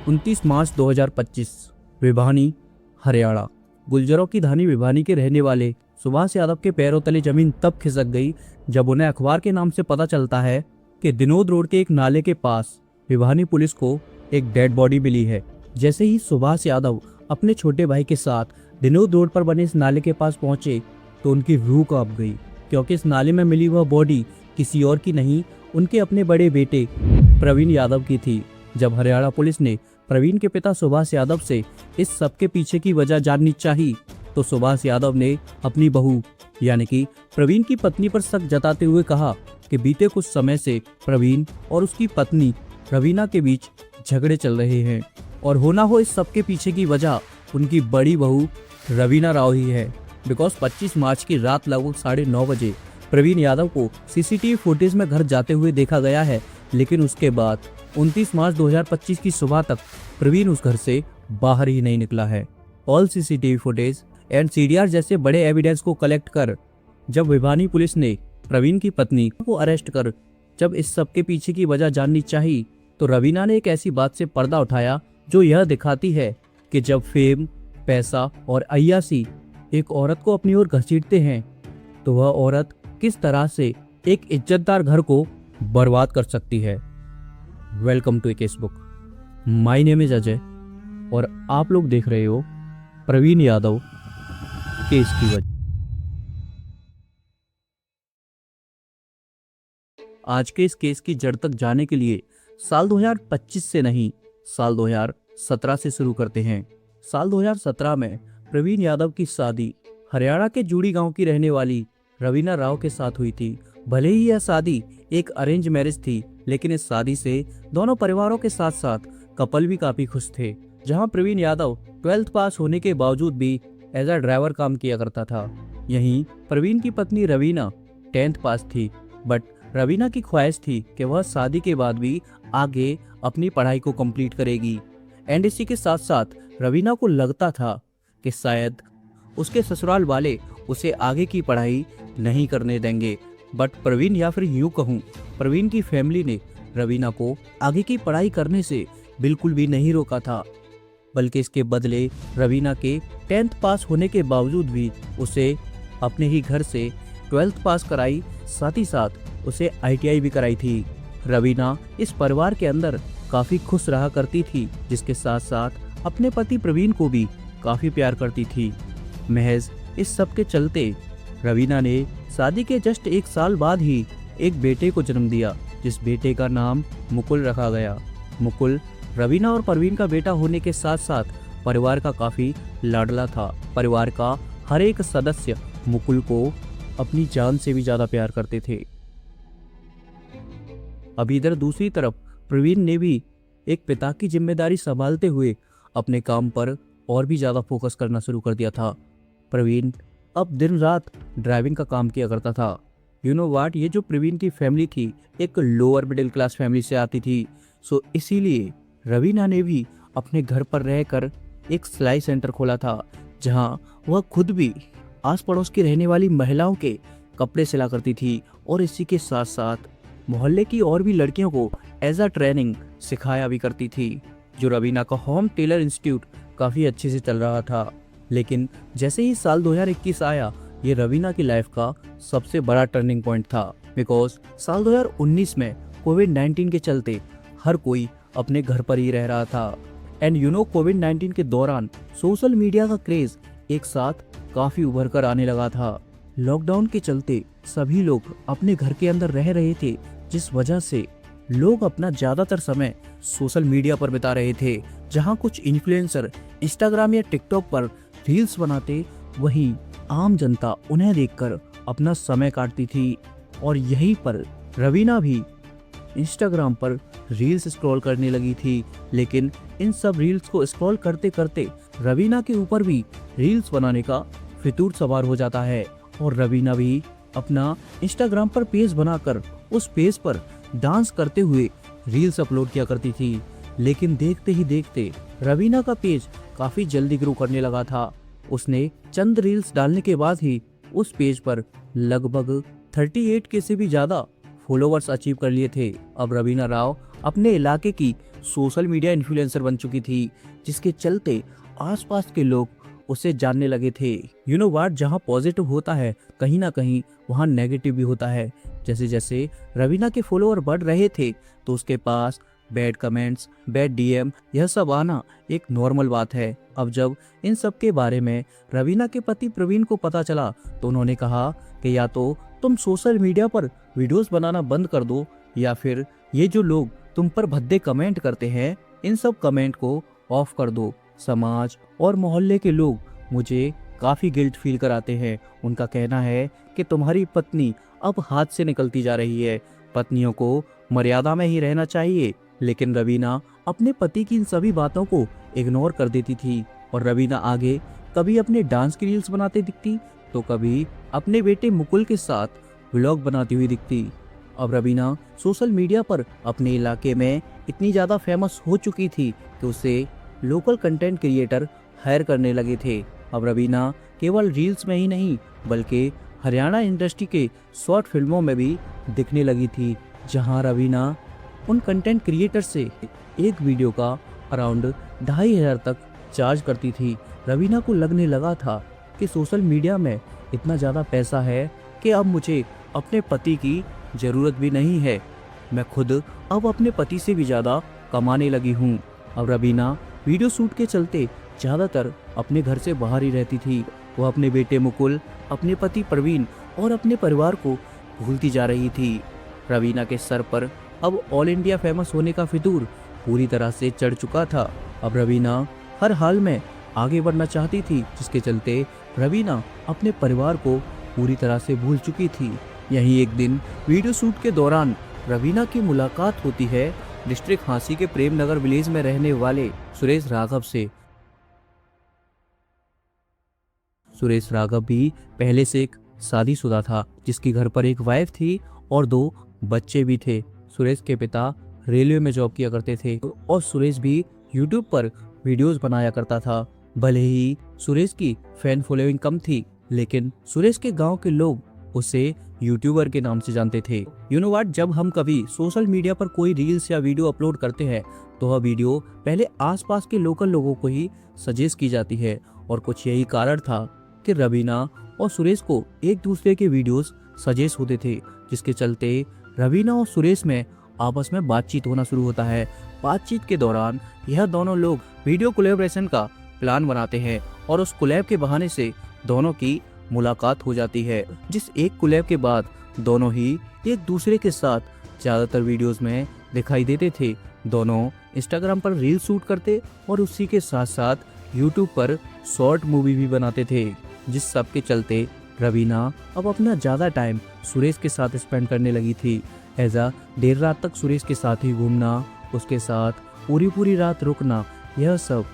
29 मार्च 2025 भिवानी, हरियाणा। गुर्जरों की धानी भिवानी के रहने वाले सुभाष यादव के पैरों तले जमीन तब खिसक गई जब उन्हें अखबार के नाम से पता चलता है कि दिनोद रोड के एक नाले के पास भिवानी पुलिस को एक डेड बॉडी मिली है। जैसे ही सुभाष यादव अपने छोटे भाई के साथ दिनोद रोड पर बने इस नाले के पास पहुंचे तो उनकी रूह कांप गई, क्योंकि इस नाले में मिली वह बॉडी किसी और की नहीं, उनके अपने बड़े बेटे प्रवीण यादव की थी। जब हरियाणा पुलिस ने प्रवीण के पिता सुभाष यादव से इस सब के पीछे की वजह जाननी चाही तो सुभाष यादव ने अपनी बहू यानी कि प्रवीण की पत्नी पर शक जताते हुए कहा कि बीते कुछ समय से प्रवीण और उसकी पत्नी रवीना के बीच झगड़े चल रहे हैं और होना हो इस सब के पीछे की वजह उनकी बड़ी बहू रवीना राव ही है। बिकॉज 25 मार्च की रात लगभग 9:30 बजे प्रवीण यादव को सीसीटीवी फुटेज में घर जाते हुए देखा गया है, लेकिन उसके बाद 29 मार्च 2025 की सुबह तक प्रवीण उस घर से बाहर ही नहीं निकला है। All CCTV footage and CDR जैसे बड़े एविडेंस को कलेक्ट कर जब भिवानी पुलिस ने प्रवीण की पत्नी को अरेस्ट कर जब इस सब के पीछे की वजह जाननी चाहिए तो रवीना ने एक ऐसी बात से पर्दा उठाया जो यह दिखाती है कि जब फेम, पैसा और अय्यासी एक औरत को अपनी ओर घसीटते हैं तो वह औरत किस तरह से एक इज्जतदार घर को बर्बाद कर सकती है। Welcome to a case book. My name is Ajay और आप लोग देख रहे हो प्रवीण यादव केस की वजह। आज के इस केस की जड़ तक जाने के लिए साल 2025 से नहीं, साल 2017 से शुरू करते हैं। साल 2017 में प्रवीण यादव की शादी हरियाणा के जूड़ी गांव की रहने वाली रवीना राव के साथ हुई थी। भले ही यह शादी एक अरेंज मैरिज थी, लेकिन इस शादी से दोनों परिवारों के साथ साथ कपल भी काफी खुश थे। जहां प्रवीण यादव 12th पास होने के बावजूद भी एज अ ड्राइवर काम किया करता था, यहीं प्रवीण की पत्नी रवीना 10th पास थी। बट रवीना की ख्वाहिश थी कि वह शादी के बाद भी आगे अपनी पढ़ाई को कंप्लीट करेगी। एंड इसी के साथ साथ रवीना को लगता था कि शायद उसके ससुराल वाले उसे आगे की पढ़ाई नहीं करने देंगे। बट प्रवीण या फिर यूं कहूं प्रवीण की फैमिली ने रवीना को आगे की पढ़ाई करने से बिल्कुल भी नहीं रोका था, बल्कि इसके बदले रवीना के 10th पास होने के बावजूद भी उसे अपने ही घर से 12th पास कराई, साथ ही साथ उसे ITI भी कराई थी। रवीना इस परिवार के अंदर काफी खुश रहा करती थी, जिसके साथ साथ अपने पति प्रवीण को भी काफी प्यार करती थी। महज इस सब के चलते रवीना ने शादी के जस्ट 1 साल बाद ही एक बेटे को जन्म दिया, जिस बेटे का नाम मुकुल रखा गया। मुकुल रवीना और प्रवीण का बेटा होने के साथ साथ परिवार का काफी लाडला था। परिवार का हर एक सदस्य मुकुल को अपनी जान से भी ज्यादा प्यार करते थे। अभी इधर दूसरी तरफ प्रवीण ने भी एक पिता की जिम्मेदारी संभालते हुए अपने काम पर और भी ज्यादा फोकस करना शुरू कर दिया था। प्रवीण अब दिन रात ड्राइविंग का काम किया करता था। यू नो व्हाट, ये जो प्रवीण की फैमिली थी एक लोअर मिडिल क्लास फैमिली से आती थी। सो इसीलिए रवीना ने भी अपने घर पर रहकर एक सिलाई सेंटर खोला था, जहां वह खुद भी आस पड़ोस की रहने वाली महिलाओं के कपड़े सिला करती थी और इसी के साथ साथ मोहल्ले की और भी लड़कियों को एज अ ट्रेनिंग सिखाया भी करती थी। जो रवीना का होम टेलर इंस्टीट्यूट काफ़ी अच्छे से चल रहा था। लेकिन जैसे ही साल 2021 आया, ये रवीना की लाइफ का सबसे बड़ा टर्निंग पॉइंट था। बिकॉज साल 2019 में कोविड-19 के चलते हर कोई अपने घर पर ही रह रहा था। एंड यू नो, कोविड-19 के दौरान सोशल मीडिया का क्रेज एक साथ काफ़ी उभर कर आने लगा था। लॉकडाउन के चलते सभी लोग अपने घर के अंदर रह रहे थे, जिस वजह से लोग अपना ज़्यादातर समय सोशल मीडिया पर बिता रहे थे। जहां कुछ इन्फ्लुएंसर इंस्टाग्राम या टिकटॉक पर रील्स बनाते, वहीं आम जनता उन्हें देखकर अपना समय काटती थी। और यहीं पर रवीना भी इंस्टाग्राम पर रील्स स्क्रॉल करने लगी थी। लेकिन इन सब रील्स को स्क्रॉल करते करते रवीना के ऊपर भी रील्स बनाने का फितूर सवार हो जाता है और रवीना भी अपना इंस्टाग्राम पर पेज बनाकर उस पेज पर डांस करते हुए रील्स अपलोड किया करती थी। लेकिन देखते ही देखते रवीना का पेज काफी जल्दी ग्रो करने लगा था। उसने चंद रील्स डालने के बाद ही उस पेज पर लगभग 38 के से भी ज्यादा फॉलोवर्स अचीव कर लिए थे। अब रवीना राव अपने इलाके की सोशल मीडिया इन्फ्लुएंसर बन चुकी थी, जिसके चलते आसपास के लोग उसे जानने लगे थे। यू नो व्हाट, जहाँ पॉजिटिव होता है कहीं ना कहीं वहाँ नेगेटिव भी होता है। जैसे जैसे रवीना के फॉलोअर बढ़ रहे थे तो उसके पास बैड कमेंट्स, बैड डीएम, यह सब आना एक नॉर्मल बात है। अब जब इन सब के बारे में रवीना के पति प्रवीण को पता चला तो उन्होंने कहा कि या तो तुम सोशल मीडिया पर वीडियोस बनाना बंद कर दो, या फिर ये जो लोग तुम पर भद्दे कमेंट करते हैं इन सब कमेंट को ऑफ कर दो। समाज और मोहल्ले के लोग मुझे काफ़ी गिल्ट फील कराते हैं। उनका कहना है कि तुम्हारी पत्नी अब हाथ से निकलती जा रही है, पत्नियों को मर्यादा में ही रहना चाहिए। लेकिन रवीना अपने पति की इन सभी बातों को इग्नोर कर देती थी और रवीना आगे कभी अपने डांस की रील्स बनाते दिखती तो कभी अपने बेटे मुकुल के साथ व्लॉग बनाती हुई दिखती। अब रवीना सोशल मीडिया पर अपने इलाके में इतनी ज़्यादा फेमस हो चुकी थी कि उसे लोकल कंटेंट क्रिएटर हायर करने लगे थे। अब रवीना केवल रील्स में ही नहीं बल्कि हरियाणा इंडस्ट्री के शॉर्ट फिल्मों में भी दिखने लगी थी, जहां रवीना उन कंटेंट क्रिएटर से एक वीडियो का अराउंड 2500 तक चार्ज करती थी। रवीना को लगने लगा था कि सोशल मीडिया में इतना ज़्यादा पैसा है कि अब मुझे अपने पति की ज़रूरत भी नहीं है, मैं खुद अब अपने पति से भी ज़्यादा कमाने लगी हूँ। अब रवीना वीडियो शूट के चलते ज़्यादातर अपने घर से बाहर ही रहती थी। वो अपने बेटे मुकुल, अपने पति प्रवीण और अपने परिवार को भूलती जा रही थी। रवीना के सर पर अब ऑल इंडिया फेमस होने का फितूर पूरी तरह से चढ़ चुका था। अब रवीना हर हाल में आगे बढ़ना चाहती थी, जिसके चलते रवीना अपने परिवार को पूरी तरह से भूल चुकी थी। यहीं एक दिन वीडियो शूट के दौरान रवीना की मुलाकात होती है डिस्ट्रिक्ट हांसी के प्रेम नगर विलेज में रहने वाले सुरेश राघव से। सुरेश राघव भी पहले से एक शादीशुदा था, जिसकी घर पर एक वाइफ थी और 2 बच्चे भी थे। सुरेश के पिता रेलवे में जॉब किया करते थे और सुरेश भी यूट्यूब पर वीडियोस बनाया करता था। भले ही सुरेश की फैन फॉलोइंग कम थी, लेकिन सुरेश के गांव के लोग उसे यूट्यूबर के नाम से जानते थे। यू नो व्हाट, जब हम कभी सोशल मीडिया पर कोई रील्स या वीडियो अपलोड करते हैं तो वह वीडियो पहले आसपास के लोकल लोगों को ही सजेस्ट की जाती है, और कुछ यही कारण था कि रवीना और सुरेश को एक दूसरे के वीडियोस सजेस्ट होते थे, जिसके चलते रवीना और सुरेश में आपस में बातचीत होना शुरू होता है। बातचीत के दौरान यह दोनों लोग वीडियो कोलैबोरेशन का प्लान बनाते हैं और उस कोलैब के बहाने से दोनों की मुलाकात हो जाती है, जिस एक कोलैब के बाद दोनों ही एक दूसरे के साथ ज़्यादातर वीडियोस में दिखाई देते थे। दोनों इंस्टाग्राम पर रील शूट करते और उसी के साथ साथ यूट्यूब पर शॉर्ट मूवी भी बनाते थे, जिस सब के चलते रवीना अब अपना ज़्यादा टाइम सुरेश के साथ स्पेंड करने लगी थी। ऐसा देर रात तक सुरेश के साथ ही घूमना, उसके साथ पूरी रात रुकना, यह सब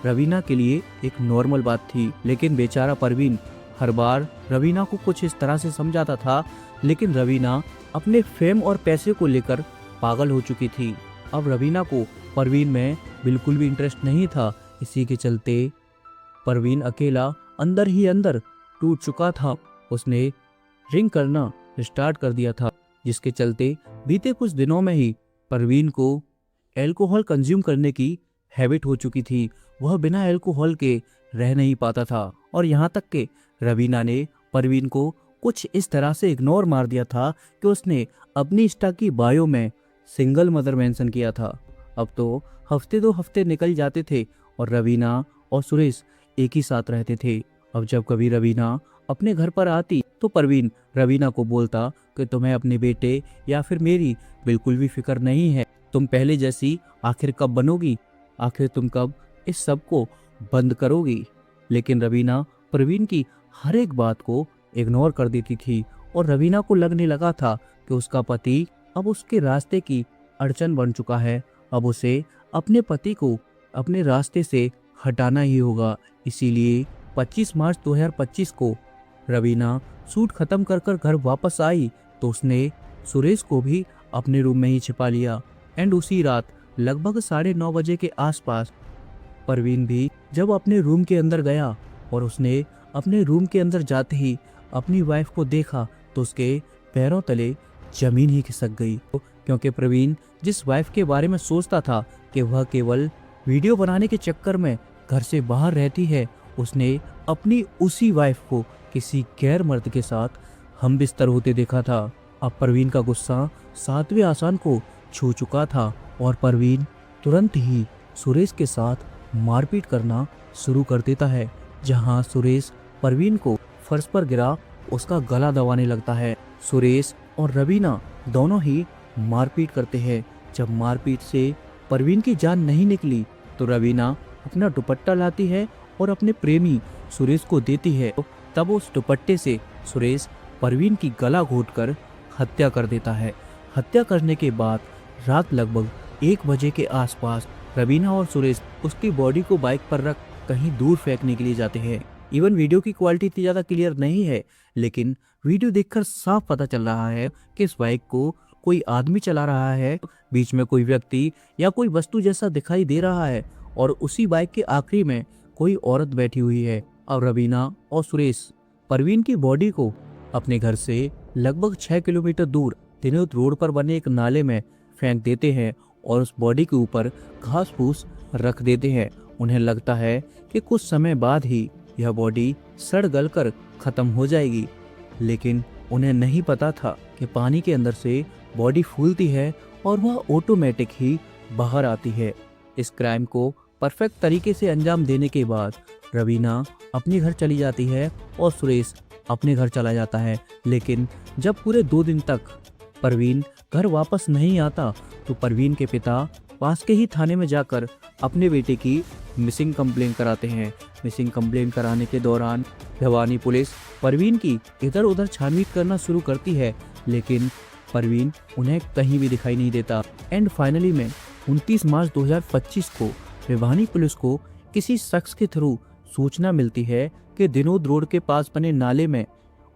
रवीना के लिए एक नॉर्मल बात थी। लेकिन बेचारा प्रवीण हर बार रवीना को कुछ इस तरह से समझाता था, लेकिन रवीना अपने फेम और पैसे को लेकर पागल हो चुकी थी। अब रवीना को प्रवीण में बिल्कुल भी इंटरेस्ट नहीं था। इसी के चलते प्रवीण अकेला अंदर ही अंदर टूट चुका था। उसने ड्रिंक करना स्टार्ट कर दिया था, जिसके चलते बीते कुछ दिनों में ही प्रवीण को अल्कोहल कंज्यूम करने की हैबिट हो चुकी थी। वह बिना अल्कोहल के रह नहीं पाता था, और यहाँ तक कि रवीना ने प्रवीण को कुछ इस तरह से इग्नोर मार दिया था कि उसने अपनी इंस्टा की बायो में सिंगल मदर मेंशन किया था। अब तो हफ्ते 2 हफ्ते निकल जाते थे और रवीना और सुरेश एक ही साथ रहते थे। अब जब कभी रवीना अपने घर पर आती तो प्रवीण रवीना को बोलता कि तुम्हें अपने बेटे या फिर मेरी बिल्कुल भी फिक्र नहीं है, तुम पहले जैसी आखिर कब बनोगी, आखिर तुम कब इस सब को बंद करोगी। लेकिन रवीना प्रवीण की हर एक बात को इग्नोर कर देती थी और रवीना को लगने लगा था कि उसका पति अब उसके रास्ते की अड़चन बन चुका है। अब उसे अपने पति को अपने रास्ते से हटाना ही होगा। इसीलिए 25 मार्च 2025 को रवीना शूट खत्म कर घर वापस आई तो उसने सुरेश को भी अपने रूम में ही छिपा लिया। एंड उसी रात लगभग 9:30 बजे के आसपास प्रवीण भी जब अपने रूम के अंदर गया और उसने अपने रूम के अंदर जाते ही अपनी वाइफ को देखा तो उसके पैरों तले जमीन ही खिसक गई, क्योंकि प्रवीण जिस वाइफ के बारे में सोचता था कि वह केवल वीडियो बनाने के चक्कर में घर से बाहर रहती है, उसने अपनी उसी वाइफ को किसी गैर मर्द के साथ हम बिस्तर होते देखा था। अब प्रवीण का गुस्सा 7वें आसमान को छू चुका था और प्रवीण तुरंत ही सुरेश के साथ मारपीट करना शुरू कर देता है, जहां सुरेश प्रवीण को फर्श पर गिरा उसका गला दबाने लगता है। सुरेश और रवीना दोनों ही मारपीट करते हैं। जब मारपीट से प्रवीण की जान नहीं निकली तो रवीना अपना दुपट्टा लाती है और अपने प्रेमी सुरेश को देती है। तब उस दुपट्टे से सुरेश प्रवीण की गला घोंटकर हत्या कर देता है। हत्या करने के बाद रात लगभग 1 बजे के आसपास रवीना और सुरेश उसकी बॉडी को बाइक पर रख कहीं दूर फेंकने के लिए जाते हैं। इवन वीडियो की क्वालिटी इतनी ज़्यादा क्लियर नहीं है, लेकिन वीडियो देखकर साफ पता चल रहा है कि इस बाइक को कोई आदमी चला रहा है। बीच में कोई व्यक्ति या कोई वस्तु जैसा दिखाई दे रहा है और उसी बाइक के आखिरी में कोई औरत बैठी हुई है। और रवीना और सुरेश प्रवीण की बॉडी को अपने घर से लगभग 6 किलोमीटर दूर दिनोद रोड पर बने एक नाले में फेंक देते हैं और उस बॉडी के ऊपर घास फूस रख देते हैं। उन्हें लगता है कि कुछ समय बाद ही यह बॉडी सड़ गल कर खत्म हो जाएगी, लेकिन उन्हें नहीं पता था कि पानी के अंदर से बॉडी फूलती है और वह ऑटोमेटिक ही बाहर आती है। इस क्राइम को परफेक्ट तरीके से अंजाम देने के बाद रवीना अपने घर चली जाती है और सुरेश अपने घर चला जाता है। लेकिन जब पूरे 2 दिन तक प्रवीण घर वापस नहीं आता तो प्रवीण के पिता पास के ही थाने में जाकर अपने बेटे की मिसिंग कंप्लेन कराते हैं। मिसिंग कंप्लेन कराने के दौरान भिवानी पुलिस प्रवीण की इधर उधर छानबीन करना शुरू करती है, लेकिन प्रवीण उन्हें कहीं भी दिखाई नहीं देता। एंड फाइनली में 29 मार्च 2025 को भिवानी पुलिस को किसी शख्स के थ्रू सूचना मिलती है कि दिनोद रोड के पास बने नाले में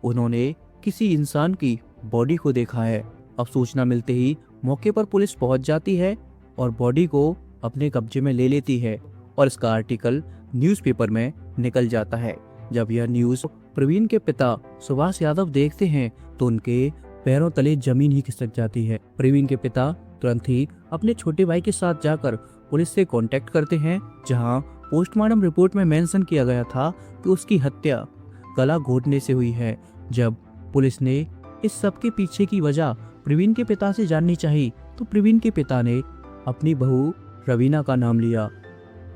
उन्होंने किसी इंसान की बॉडी को देखा है। अब सूचना मिलते ही मौके पर पुलिस पहुंच जाती है और बॉडी को अपने कब्जे में ले लेती है और इसका आर्टिकल न्यूज़पेपर में निकल जाता है। जब यह न्यूज़ प्रवीण के पिता सुभाष यादव देखते हैं तो उनके पैरों तले जमीन ही खिसक जाती है। प्रवीण के पिता तुरंत ही अपने छोटे भाई के साथ जाकर पुलिस से कांटेक्ट करते हैं, जहां पोस्टमार्टम रिपोर्ट में मेंशन किया गया था कि उसकी हत्या गला घोंटने से हुई है। जब पुलिस ने इस सब के पीछे की वजह प्रवीण के पिता से जाननी चाहिए तो प्रवीण के पिता ने अपनी बहू रवीना का नाम लिया।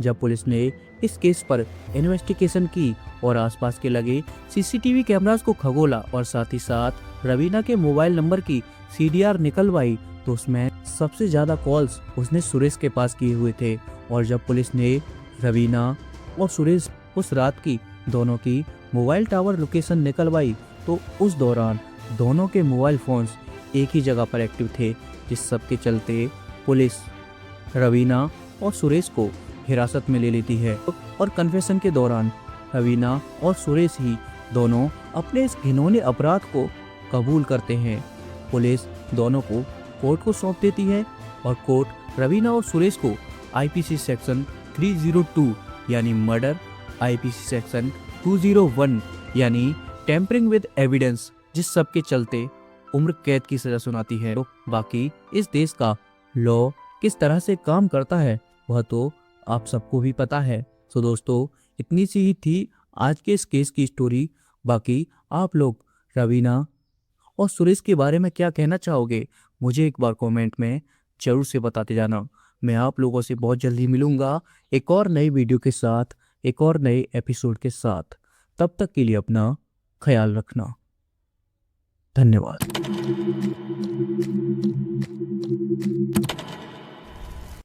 जब पुलिस ने इस केस पर इन्वेस्टिगेशन की और आसपास के लगे सीसीटीवी कैमरास को खगोला और साथ ही साथ रवीना के मोबाइल नंबर की सीडीआर निकलवाई तो उसमें सबसे ज्यादा कॉल्स उसने सुरेश के पास किए हुए थे। और जब पुलिस ने रवीना और सुरेश उस रात की दोनों की मोबाइल टावर लोकेशन निकलवाई तो उस दौरान दोनों के मोबाइल फोन्स एक ही जगह पर एक्टिव थे, जिस सब के चलते पुलिस रवीना और सुरेश को हिरासत में ले लेती है। और कन्फेशन के दौरान रवीना और सुरेश ही दोनों अपने इस घिनौने अपराध को कबूल करते हैं। पुलिस दोनों को कोर्ट को सौंप देती है और कोर्ट रवीना और सुरेश को आईपीसी सेक्शन 302 यानी मर्डर, आईपीसी सेक्शन 201 यानी टेम्परिंग विद एविडेंस, जिस सब के चलते उम्र कैद की सजा सुनाती है। तो बाकी इस देश का लॉ किस तरह से काम करता है वह तो आप सबको भी पता है। सो दोस्तों, इतनी सी ही थी आज के इस केस की स्टोरी। बाकी आप लोग रवीना और सुरेश के बारे में क्या कहना चाहोगे मुझे एक बार कमेंट में जरूर से बताते जाना। मैं आप लोगों से बहुत जल्दी मिलूंगा एक और नई वीडियो के साथ, एक और नए एपिसोड के साथ। तब तक के लिए अपना ख्याल रखना। धन्यवाद।